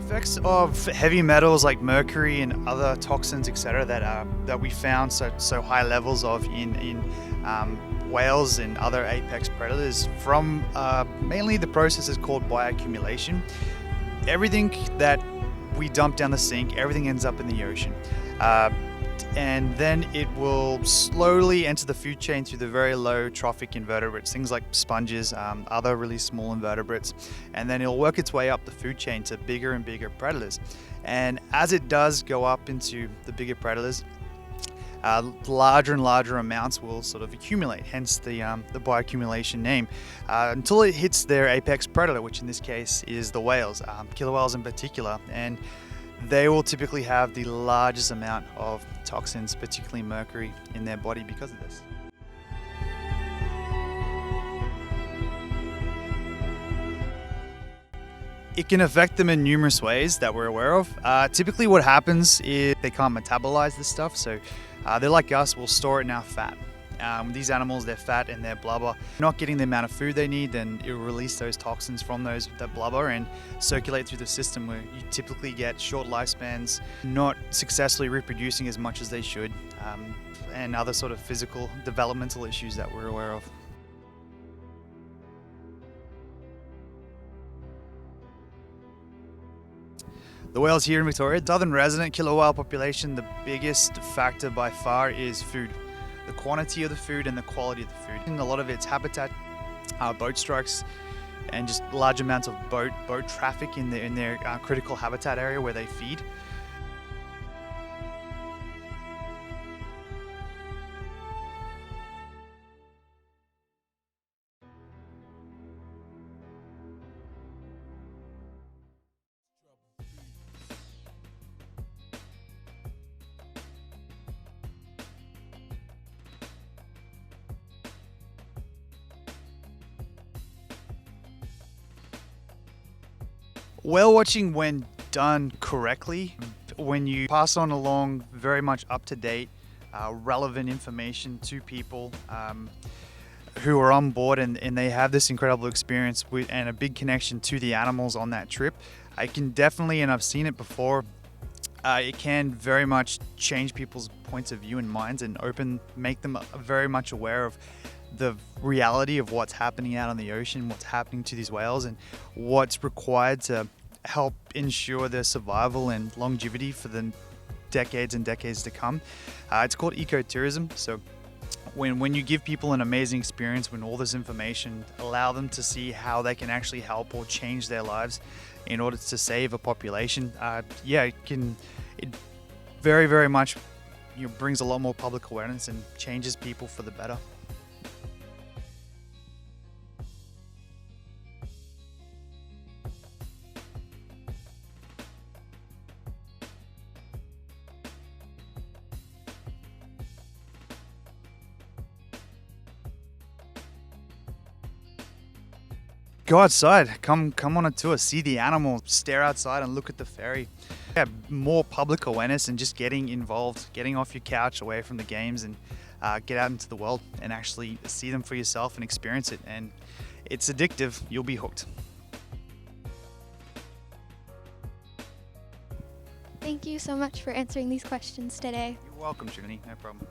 effects of heavy metals like mercury and other toxins, etc., that we found so high levels of in whales and other apex predators from mainly the process is called bioaccumulation. Everything that we dump down the sink, everything ends up in the ocean. And then it will slowly enter the food chain through the very low trophic invertebrates, things like sponges, other really small invertebrates, and then it'll work its way up the food chain to bigger and bigger predators. And as it does go up into the bigger predators, larger and larger amounts will sort of accumulate, hence the bioaccumulation name, until it hits their apex predator, which in this case is the whales, killer whales in particular. And they will typically have the largest amount of toxins, particularly mercury, in their body because of this. It can affect them in numerous ways that we're aware of. Typically what happens is they can't metabolize this stuff, so they're like us, we'll store it in our fat. These animals, they're fat and they're blubber. Not getting the amount of food they need, then it will release those toxins from that blubber and circulate through the system, where you typically get short lifespans, not successfully reproducing as much as they should, and other sort of physical developmental issues that we're aware of. The whales here in Victoria, southern resident killer whale population, the biggest factor by far is food. The quantity of the food and the quality of the food. And a lot of it's habitat, boat strikes, and just large amounts of boat traffic in their critical habitat area where they feed. Whale watching, when done correctly, when you pass on along very much up-to-date, relevant information to people who are on board and they have this incredible experience with and a big connection to the animals on that trip, I can definitely, and I've seen it before, it can very much change people's points of view and minds and make them very much aware of the reality of what's happening out on the ocean, what's happening to these whales, and what's required to help ensure their survival and longevity for the decades and decades to come. It's called ecotourism. So when you give people an amazing experience, when all this information, allow them to see how they can actually help or change their lives in order to save a population, it very, very much brings a lot more public awareness and changes people for the better. Go outside, come on a tour, see the animals, stare outside and look at the ferry. Yeah, more public awareness and just getting involved, getting off your couch away from the games and get out into the world and actually see them for yourself and experience it. And it's addictive, you'll be hooked. Thank you so much for answering these questions today. You're welcome, Trinity, no problem.